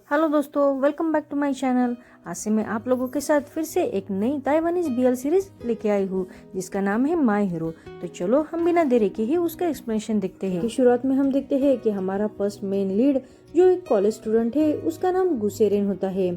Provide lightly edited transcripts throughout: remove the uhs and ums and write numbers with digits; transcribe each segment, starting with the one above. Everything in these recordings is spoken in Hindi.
हेलो दोस्तों, welcome back to my channel. आज से मैं आप लोगों के साथ फिर से एक नई ताइवानीज बीएल सीरीज लेके आई हूँ जिसका नाम है माय हीरो। तो चलो हम बिना देरी के ही उसका एक्सप्लेनेशन देखते हैं। शुरुआत में हम देखते हैं कि हमारा फर्स्ट मेन लीड जो एक कॉलेज स्टूडेंट है उसका नाम गुसेरेन होता है।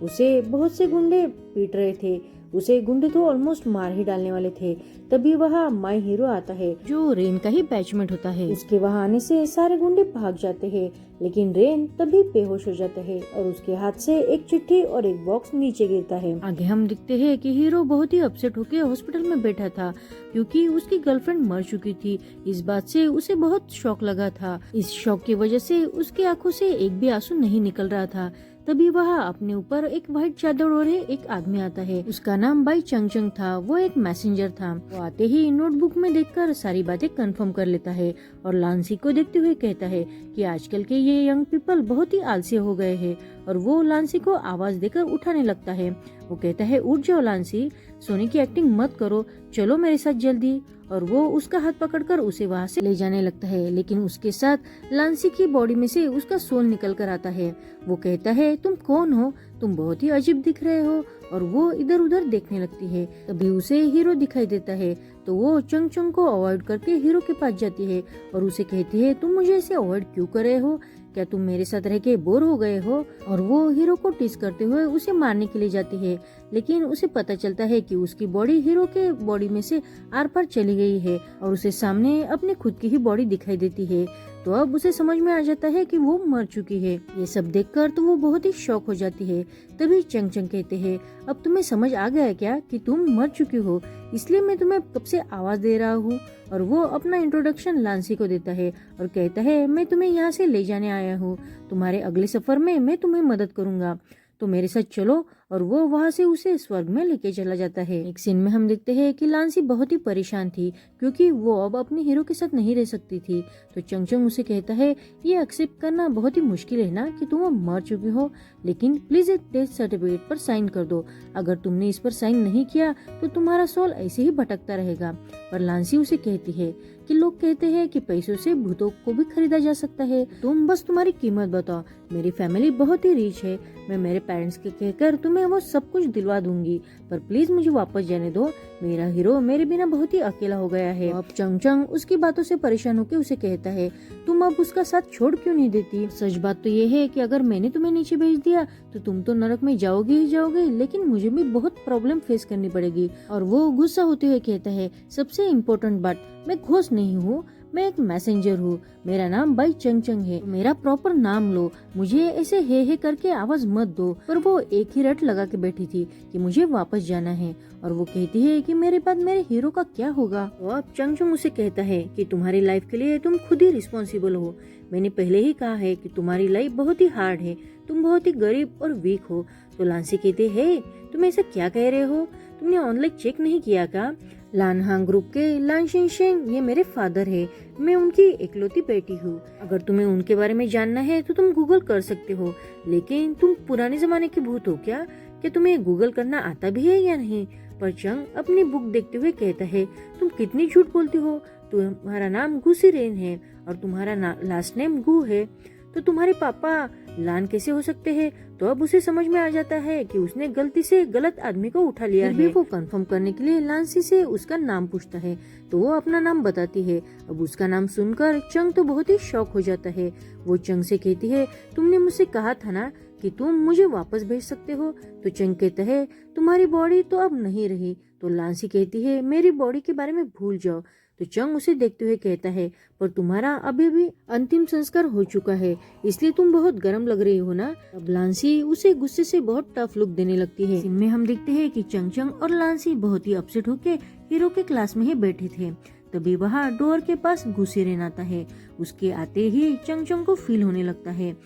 उसे बहुत से गुंडे पीट रहे थे। उसे गुंडे तो ऑलमोस्ट मार ही डालने वाले थे। तभी वहाँ माय हीरो आता है जो रेन का ही बैचमेट होता है। उसके वहाँ आने से सारे गुंडे भाग जाते हैं, लेकिन रेन तभी बेहोश हो जाता है और उसके हाथ से एक चिट्ठी और एक बॉक्स नीचे गिरता है। आगे हम दिखते हैं कि हीरो बहुत ही अपसेट होकर हॉस्पिटल में बैठा था क्योंकि उसकी गर्लफ्रेंड मर चुकी थी। इस बात से उसे बहुत शॉक लगा था। इस शॉक की वजह से उसकी आंखों से एक भी आंसू नहीं निकल रहा था। तभी वह अपने ऊपर एक व्हाइट चादर ओढ़े एक आदमी आता है। उसका नाम बाई चंग चंग था। वो एक मैसेंजर था। वो आते ही नोटबुक में देखकर सारी बातें कंफर्म कर लेता है और लांसी को देखते हुए कहता है कि आजकल के ये यंग पीपल बहुत ही आलसी हो गए हैं। और वो लांसी को आवाज देकर उठाने लगता है। वो कहता है, उठ जाओ लांसी, सोने की एक्टिंग मत करो, चलो मेरे साथ जल्दी। और वो उसका हाथ पकड़कर उसे वहाँ से ले जाने लगता है, लेकिन उसके साथ लांसी की बॉडी में से उसका सोल निकल कर आता है। वो कहता है, तुम कौन हो? तुम बहुत ही अजीब दिख रहे हो। और वो इधर उधर देखने लगती है। तभी उसे हीरो दिखाई देता है, तो वो चंग चंग को अवॉइड करके हीरो के पास जाती है और उसे कहती है, तुम मुझे ऐसे अवॉइड क्यों कर रहे हो? क्या तुम मेरे साथ रह के बोर हो गए हो? और वो हीरो को टीस करते हुए उसे मारने के लिए जाती है, लेकिन उसे पता चलता है कि उसकी बॉडी हीरो के बॉडी में से आर पार चली गई है और उसे सामने अपने खुद की ही बॉडी दिखाई देती है। तो अब उसे समझ में आ जाता है कि वो मर चुकी है। ये सब देखकर तो वो बहुत ही शॉक हो जाती है। तभी चंग चंग कहते हैं, अब तुम्हें समझ आ गया क्या कि तुम मर चुकी हो? इसलिए मैं तुम्हें कब से आवाज दे रहा हूँ। और वो अपना इंट्रोडक्शन लांसी को देता है और कहता है, मैं तुम्हें यहाँ से ले जाने आया हूँ। तुम्हारे अगले सफर में मैं तुम्हें मदद करूंगा, तो मेरे साथ चलो। और वो वहाँ से उसे स्वर्ग में लेके चला जाता है। एक सीन में हम देखते हैं कि लांसी बहुत ही परेशान थी क्योंकि वो अब अपने हीरो के साथ नहीं रह सकती थी। तो चंग चंग उसे कहता है, ये एक्सेप्ट करना बहुत ही मुश्किल है ना कि तुम अब मर चुकी हो, लेकिन प्लीज एक डेथ सर्टिफिकेट पर साइन कर दो। अगर तुमने इस पर साइन नहीं किया तो तुम्हारा सोल ऐसे ही भटकता रहेगा। पर लांसी उसे कहती है कि लोग कहते हैं कि पैसों से भूतों को भी खरीदा जा सकता है, तुम बस तुम्हारी कीमत बताओ। मेरी फैमिली बहुत ही रिच है, मैं मेरे पेरेंट्स के कहकर तुम्हें वो सब कुछ दिलवा दूंगी, पर प्लीज मुझे वापस जाने दो। मेरा हीरो मेरे बिना बहुत ही अकेला हो गया है। अब चंग चंग उसकी बातों से परेशान होकर उसे कहता है, तुम अब उसका साथ छोड़ क्यों नहीं देती? सच बात तो ये है कि अगर मैंने तुम्हें नीचे भेज दिया तो तुम तो नरक में जाओगे ही जाओगे, लेकिन मुझे भी बहुत प्रॉब्लम फेस करनी पड़ेगी। और वो गुस्सा होते हुए कहता है, सबसे इम्पोर्टेंट बात, मैं घोस्ट नहीं हूँ, मैं एक मैसेंजर हूँ। मेरा नाम बाई चंग चंग है, मेरा प्रॉपर नाम लो, मुझे ऐसे हे करके आवाज मत दो। पर वो एक ही रट लगा के बैठी थी कि मुझे वापस जाना है। और वो कहती है कि मेरे बाद मेरे हीरो का क्या होगा? तो अब चंग चंग उसे कहता है कि तुम्हारी लाइफ के लिए तुम खुद ही रिस्पॉन्सिबल हो। मैंने पहले ही कहा है कि तुम्हारी लाइफ बहुत ही हार्ड है, तुम बहुत ही गरीब और वीक हो। तो लांसी कहते है, तुम ऐसा क्या कह रहे हो? तुमने ऑनलाइन चेक नहीं किया क्या? लानहांग ग्रुप के लान शिंगशेंग ये मेरे फादर है, मैं उनकी इकलौती बेटी हूँ। अगर तुम्हें उनके बारे में जानना है तो तुम गूगल कर सकते हो, लेकिन तुम पुराने जमाने के भूत हो क्या? क्या तुम्हें गूगल करना आता भी है या नहीं? पर चंग अपनी बुक देखते हुए कहता है, तुम कितनी झूठ बोलती हो। तुम्हारा नाम गुसीरेन है और तुम्हारा लास्ट नेम गु है, तो तुम्हारे पापा लान कैसे हो सकते हैं? तो अब उसे समझ में आ जाता है कि उसने गलती से गलत आदमी को उठा लिया है। वो कंफर्म करने के लिए लांसी से उसका नाम पूछता है, तो वो अपना नाम बताती है। अब उसका नाम सुनकर चंग तो बहुत ही शॉक हो जाता है। वो चंग से कहती है, तुमने मुझसे कहा था ना कि तुम मुझे वापस भेज सकते हो। तो चंग कहता है, तुम्हारी बॉडी तो अब नहीं रही। तो लांसी कहती है, मेरी बॉडी के बारे में भूल जाओ। तो चंग उसे देखते हुए कहता है, पर तुम्हारा अभी भी अंतिम संस्कार हो चुका है, इसलिए तुम बहुत गर्म लग रही हो ना। अब लांसी उसे गुस्से से बहुत टफ लुक देने लगती है। इनमें हम देखते हैं कि चंग चंग और लांसी बहुत ही अपसेट होके हीरो के क्लास में ही बैठे थे। तभी वहाँ डोर के पास गुसीरेन आता है। उसके आते ही चंग चंग को फील होने लगता है।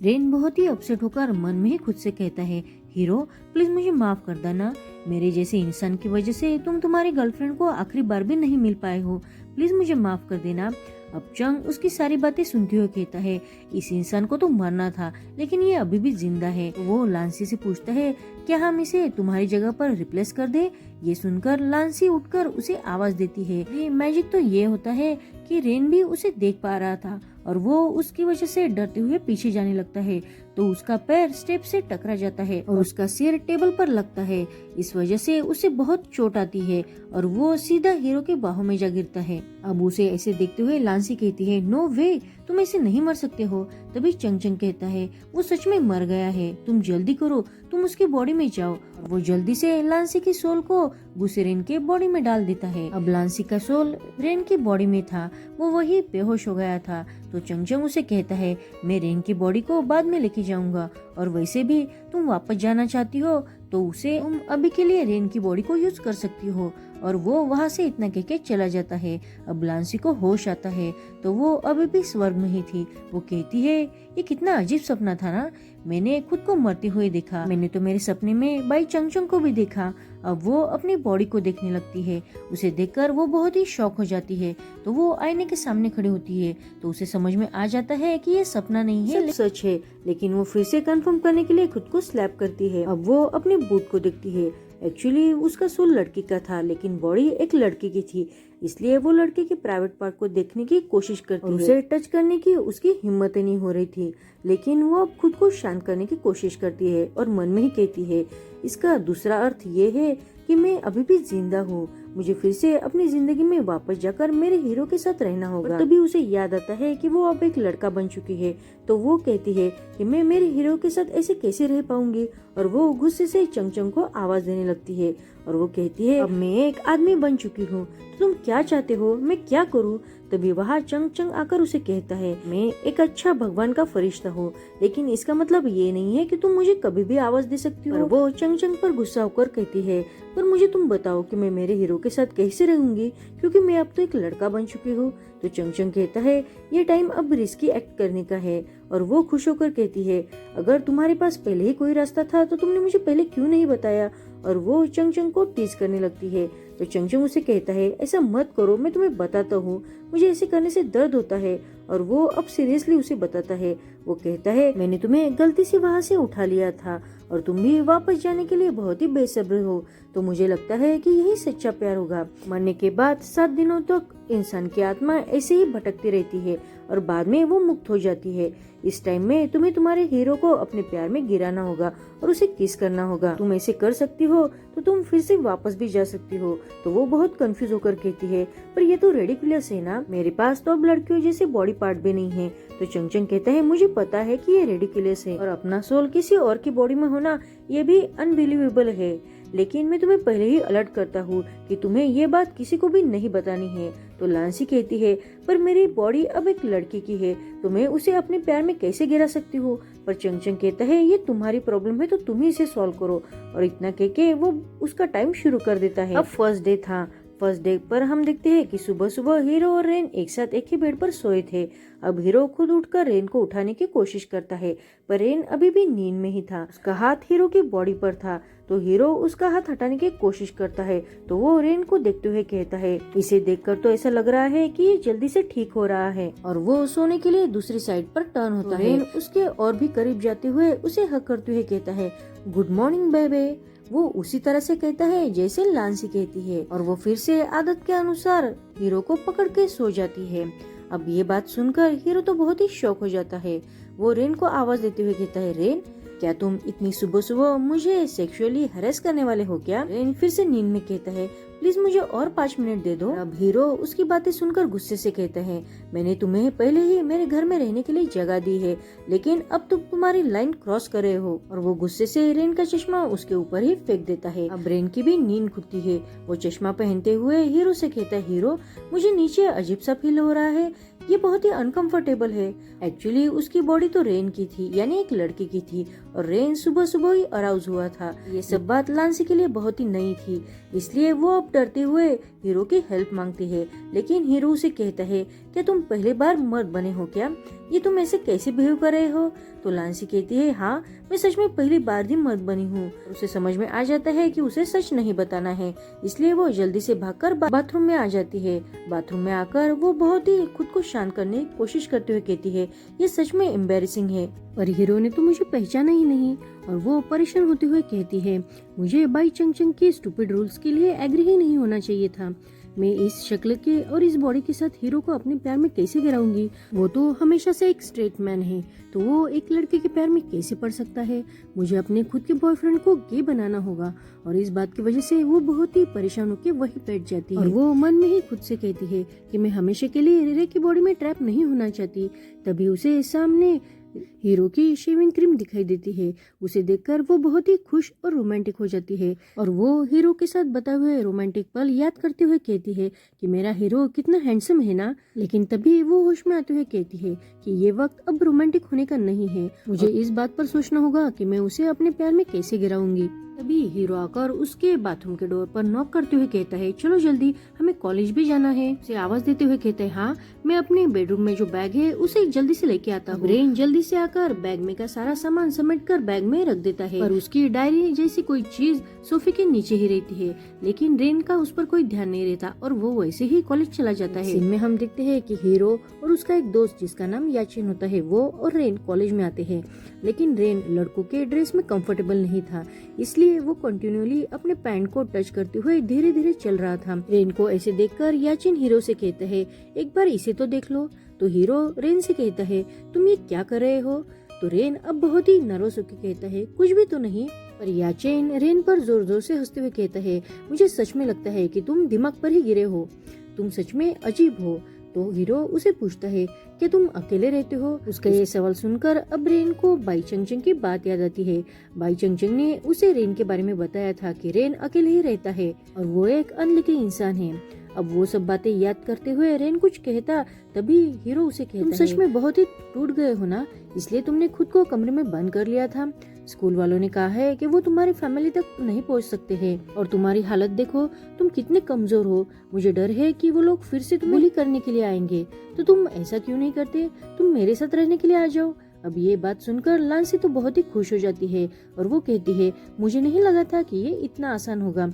रेन बहुत ही अपसेट होकर मन में ही खुद से कहता है, हीरो प्लीज मुझे माफ कर देना, मेरे जैसे इंसान की वजह से तुम तुम्हारी गर्लफ्रेंड को आखिरी बार भी नहीं मिल पाए हो, प्लीज मुझे माफ कर देना। अब चंग उसकी सारी बातें सुनते हुए कहता है, इस इंसान को तो मरना था, लेकिन ये अभी भी जिंदा है। तो वो लांसी से पूछता है, क्या हम इसे तुम्हारी जगह पर रिप्लेस कर दे? ये सुनकर लांसी उठकर उसे आवाज देती है। ये मैजिक तो ये होता है कि रेन भी उसे देख पा रहा था और वो उसकी वजह से डरते हुए पीछे जाने लगता है। तो उसका पैर स्टेप से टकरा जाता है और उसका सिर टेबल पर लगता है। इस वजह से उसे बहुत चोट आती है और वो सीधा हीरो के बाहों में जा गिरता है। अब उसे ऐसे देखते हुए लांसी कहती है, नो वे, तुम ऐसे नहीं मर सकते हो। तभी चंग चंग कहता है, वो सच में मर गया है, तुम जल्दी करो, तुम उसकी बॉडी में जाओ। और वो जल्दी से लांसी की सोल को गुस्से रेन के बॉडी में डाल देता है। अब लांसी का सोल रेन की बॉडी में था, वो वही बेहोश हो गया था। तो चंग चंग उसे कहता है, मैं रेन की बॉडी को बाद में लेके जाऊंगा, और वैसे भी तुम वापस जाना चाहती हो तो उसे तुम अभी के लिए रेन की बॉडी को यूज कर सकती हो। और वो वहाँ से इतना कह के चला जाता है। अब लांसी को होश आता है तो वो अभी भी स्वर्ग में ही थी। वो कहती है, ये कितना अजीब सपना था ना, मैंने खुद को मरते हुए देखा, मैंने तो मेरे सपने में बाई चंग चंग को भी देखा। अब वो अपनी बॉडी को देखने लगती है। उसे देखकर वो बहुत ही शॉक हो जाती है। तो वो आईने के सामने खड़ी होती है तो उसे समझ में आ जाता है कि ये सपना नहीं है, सच है। लेकिन वो फिर से कंफर्म करने के लिए खुद को स्लैप करती है। अब वो अपने बूट को देखती है। एक्चुअली उसका सोल लड़की का था लेकिन बॉडी एक लड़की की थी, इसलिए वो लड़के के प्राइवेट पार्ट को देखने की कोशिश करती है। उसे टच करने की उसकी हिम्मत नहीं हो रही थी, लेकिन वो अब खुद को शांत करने की कोशिश करती है और मन में ही कहती है, इसका दूसरा अर्थ ये है कि मैं अभी भी जिंदा हूँ, मुझे फिर से अपनी जिंदगी में वापस जाकर मेरे हीरो के साथ रहना होगा। तभी उसे याद आता है कि वो अब एक लड़का बन चुकी है। तो वो कहती है कि मैं मेरे हीरो के साथ ऐसे कैसे रह पाऊंगी, और वो गुस्से से चंग चंग को आवाज देने लगती है और वो कहती है, अब मैं एक आदमी बन चुकी हूँ, तो तुम क्या चाहते हो, मैं क्या करूँ। तभी वहाँ चंग चंग आकर उसे कहता है, मैं एक अच्छा भगवान का फरिश्ता हूँ, लेकिन इसका मतलब ये नहीं है कि तुम मुझे कभी भी आवाज दे सकती हो। और वो चंग चंग पर गुस्सा होकर कहती है, पर मुझे तुम बताओ कि मैं मेरे हीरो के साथ कैसे रहूंगी, क्योंकि मैं अब तो एक लड़का बन चुकी हूँ। तो चंग चंग कहता है, ये टाइम अब रिस्की एक्ट करने का है। और वो खुश होकर कहती है, अगर तुम्हारे पास पहले ही कोई रास्ता था तो तुमने मुझे पहले क्यों नहीं बताया। और वो चंग चंग को टीज करने लगती है। तो चंग चंग उसे कहता है, ऐसा मत करो, मैं तुम्हें बताता हूँ, मुझे ऐसे करने से दर्द होता है। और वो अब सीरियसली उसे बताता है। वो कहता है, मैंने तुम्हें गलती से वहाँ से उठा लिया था और तुम भी वापस जाने के लिए बहुत ही बेसब्र हो, तो मुझे लगता है कि यही सच्चा प्यार होगा। मरने के बाद 7 दिनों तक इंसान की आत्मा ऐसे ही भटकती रहती है और बाद में वो मुक्त हो जाती है। इस टाइम में तुम्हें तुम्हारे हीरो को अपने प्यार में गिराना होगा और उसे किस करना होगा। तुम ऐसे कर सकती हो तो तुम फिर से वापस भी जा सकती हो। तो वो बहुत कंफ्यूज होकर कहती है, पर ये तो रेडिकुलस है ना, मेरे पास तो अब लड़कियों जैसे बॉडी पार्ट भी नहीं है। तो चंग चंग कहता है, मुझे पता है कि ये रेडिकुलस है और अपना सोल किसी और की बॉडी में होना ये भी अनबिलीवेबल है, लेकिन मैं तुम्हें पहले ही अलर्ट करता हूँ कि तुम्हें ये बात किसी को भी नहीं बतानी है। तो लांसी कहती है, पर मेरी बॉडी अब एक लड़की की है तो मैं उसे अपने प्यार में कैसे गिरा सकती हूँ। पर चंग चंग कहता है, ये तुम्हारी प्रॉब्लम है तो तुम ही इसे सॉल्व करो। और इतना कह के वो उसका टाइम शुरू कर देता है। अब फर्स्ट डे था। फर्स्ट डे पर हम देखते हैं कि सुबह सुबह हीरो और रेन एक साथ एक ही बेड पर सोए थे। अब हीरो खुद उठकर रेन को उठाने की कोशिश करता है, पर रेन अभी भी नींद में ही था। उसका हाथ हीरो की बॉडी पर था तो हीरो उसका हाथ हटाने की कोशिश करता है। तो वो रेन को देखते हुए कहता है, इसे देखकर तो ऐसा लग रहा है कि ये जल्दी से ठीक हो रहा है। और वो सोने के लिए दूसरी साइड पर टर्न होता है। रेन उसके और भी करीब जाते हुए उसे हक करते हुए कहता है, गुड मॉर्निंग बेबे। वो उसी तरह से कहता है जैसे लांसी कहती है और वो फिर से आदत के अनुसार हीरो को पकड़ के सो जाती है। अब ये बात सुनकर हीरो तो बहुत ही शॉक हो जाता है। वो रेन को आवाज देते हुए कहता है, रेन क्या तुम इतनी सुबह सुबह मुझे सेक्सुअली हरेस करने वाले हो क्या। रेन फिर से नींद में कहता है, प्लीज मुझे और 5 मिनट दे दो। अब हीरो उसकी बातें सुनकर गुस्से से कहता है, मैंने तुम्हें पहले ही मेरे घर में रहने के लिए जगह दी है, लेकिन अब तुम तुम्हारी लाइन क्रॉस कर रहे हो। और वो गुस्से से रेन का चश्मा उसके ऊपर ही फेंक देता है। अब रेन की भी नींद खुलती है। वो चश्मा पहनते हुए हीरो से कहता है, हीरो मुझे नीचे अजीब सा फील हो रहा है, ये बहुत ही अनकंफर्टेबल है। एक्चुअली उसकी बॉडी तो रेन की थी, यानी एक लड़की की थी, और रेन सुबह सुबह ही अराउज हुआ था। ये सब बात लांसी के लिए बहुत ही नई थी, इसलिए वो अब डरते हुए हीरो की हेल्प मांगती है। लेकिन हीरो उसे कहता है, क्या तुम पहली बार मर्द बने हो क्या, ये तुम ऐसे कैसे बिहेव कर रहे हो। तो लांसी कहती है, हाँ मैं सच में पहली बार ही मर्द बनी हूँ। उसे समझ में आ जाता है कि उसे सच नहीं बताना है, इसलिए वो जल्दी से भागकर बाथरूम में आ जाती है। बाथरूम में आकर वो बहुत ही खुद को शांत करने की कोशिश करते हुए कहती है, ये सच में एम्बैरेसिंग है, पर हीरो ने तो मुझे पहचाना ही नहीं। और वो परेशान होते हुए कहती है, मुझे बाई चंग चंग के स्टूपिड रूल्स के लिए एग्री ही नहीं होना चाहिए था। मैं इस शक्ल के और इस बॉडी के साथ हीरो को अपने प्यार में कैसे गिराऊंगी? वो तो हमेशा से एक स्ट्रेट मैन है, तो वो एक लड़के के प्यार में कैसे पड़ सकता है? मुझे अपने खुद के बॉयफ्रेंड को गे बनाना होगा। और इस बात की वजह से वो बहुत ही परेशान होकर वहीं बैठ जाती है और वो मन में ही खुद से कहती है कि मैं हमेशा के लिए रे की बॉडी में ट्रैप नहीं होना चाहती। तभी उसे सामने हीरो की शेविंग क्रीम दिखाई देती है। उसे देखकर वो बहुत ही खुश और रोमांटिक हो जाती है और वो हीरो के साथ बताए हुए रोमांटिक पल याद करते हुए कहती है कि मेरा हीरो कितना हैंडसम है ना। लेकिन तभी वो होश में आते हुए कहती है कि ये वक्त अब रोमांटिक होने का नहीं है, मुझे इस बात पर सोचना होगा कि मैं उसे अपने प्यार में कैसे गिराऊंगी। तभी हीरो आकर उसके बाथरूम के डोर पर नॉक करते हुए कहता है चलो जल्दी, हमें कॉलेज भी जाना है। उसे आवाज देते हुए कहता है हाँ, मैं अपने बेडरूम में जो बैग है उसे जल्दी से लेके आता हूँ। रेन जल्दी से आकर बैग में का सारा सामान समेट कर बैग में रख देता है, पर उसकी डायरी जैसी कोई चीज सोफे के नीचे ही रहती है। लेकिन रेन का उस पर कोई ध्यान नहीं रहता और वो वैसे ही कॉलेज चला जाता है। सीन में हम देखते हैं कि हीरो और उसका एक दोस्त जिसका नाम याचिन होता है, वो और रेन कॉलेज में आते हैं। लेकिन रेन लड़कों के ड्रेस में कंफर्टेबल नहीं था, इसलिए वो कंटिन्यूअली अपने पैंट को टच करते हुए धीरे धीरे चल रहा था। रेन को ऐसे देखकर याचिन हीरो से कहता है एक बार इसे तो देख लो। तो हीरो रेन से कहता है तुम ये क्या कर रहे हो? तो रेन अब बहुत ही नर्वस होकर कहता है कुछ भी तो नहीं। पर याचिन रेन पर जोर जोर से हंसते हुए कहता है मुझे सच में लगता है कि तुम दिमाग पर ही गिरे हो, तुम सच में अजीब हो। तो हीरो उसे पूछता है कि तुम अकेले रहते हो? उसका ये सवाल सुनकर अब रेन को बाई चंगचंग की बात याद आती है। बाई चंगचंग ने उसे रेन के बारे में बताया था कि रेन अकेले ही रहता है और वो एक अनलकी इंसान है। अब वो सब बातें याद करते हुए रेन कुछ कहता, तभी हीरो उसे कहता तुम सच में बहुत ही टूट गए हो ना, इसलिए तुमने खुद को कमरे में बंद कर लिया था। स्कूल वालों ने कहा है कि वो तुम्हारी फैमिली तक नहीं पहुंच सकते हैं और तुम्हारी हालत देखो, तुम कितने कमजोर हो। मुझे डर है कि वो लोग फिर से तुम्हें बुली करने के लिए आएंगे, तो तुम ऐसा क्यों नहीं करते, तुम मेरे साथ रहने के लिए आ जाओ। अब ये बात सुनकर लांसी तो बहुत ही खुश हो जाती है और वो कहती है मुझे नहीं लगा था कि ये इतना आसान होगा।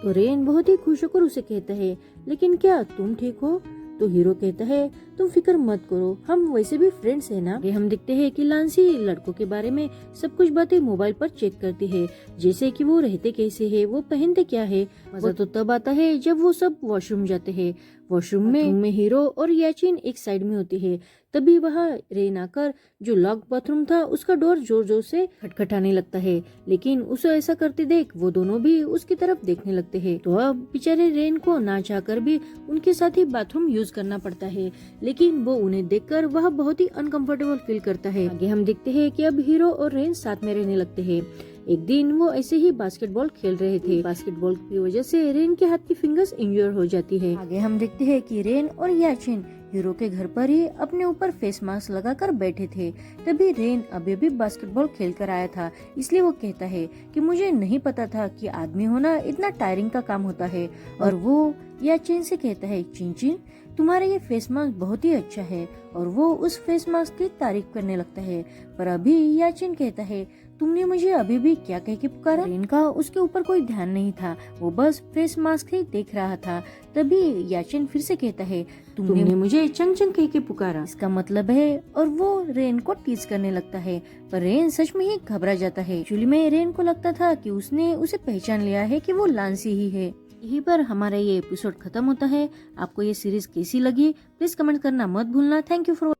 तो रेन बहुत ही खुश होकर उसे कहता है लेकिन क्या तुम ठीक हो? तो हीरो कहता है तुम फिक्र मत करो, हम वैसे भी फ्रेंड्स है ना। हम देखते हैं कि लांसी लड़कों के बारे में सब कुछ बातें मोबाइल पर चेक करती है, जैसे कि वो रहते कैसे है, वो पहनते क्या है। मजा तो तब आता है जब वो सब वॉशरूम जाते हैं। वॉशरूम में हीरो और याचिन एक साइड में होती है। तभी वहाँ रेन आकर जो लॉक बाथरूम था उसका डोर जोर जोर से खटखटाने लगता है, लेकिन उसे ऐसा करते देख वो दोनों भी उसकी तरफ देखने लगते हैं। तो अब बेचारे रेन को ना चाहकर भी उनके साथ ही बाथरूम यूज करना पड़ता है, लेकिन वो उन्हें देखकर वह बहुत ही अनकंफर्टेबल फील करता है। आगे हम देखते हैं कि अब हीरो और रेन साथ में रहने लगते हैं। एक दिन वो ऐसे ही बास्केटबॉल खेल रहे थे। बास्केटबॉल की वजह से रेन के हाथ की फिंगर्स इंजर हो जाती है। आगे हम देखते हैं कि रेन और याचिन हीरो के घर पर ही अपने ऊपर फेस मास्क लगाकर बैठे थे। तभी रेन अभी भी बास्केटबॉल खेल कर आया था, इसलिए वो कहता है कि मुझे नहीं पता था कि आदमी होना इतना टायरिंग का काम होता है। और वो याचिन से कहता है चिन तुम्हारा ये फेस मास्क बहुत ही अच्छा है, और वो उस फेस मास्क की तारीफ करने लगता है। पर अभी याचिन कहता है तुमने मुझे अभी भी क्या कह के पुकारा? रेन का उसके ऊपर कोई ध्यान नहीं था, वो बस फेस मास्क ही देख रहा था। तभी याचिन फिर से कहता है तुमने मुझे चंग चंग कह के पुकारा, इसका मतलब है। और वो रेन को टीज करने लगता है, पर रेन सच में ही घबरा जाता है। एक्चुअली में रेन को लगता था कि उसने उसे पहचान लिया है कि वो लांसी ही है। यहीं पर हमारा ये एपिसोड खत्म होता है। आपको ये सीरीज कैसी लगी प्लीज कमेंट करना मत भूलना। Thank you for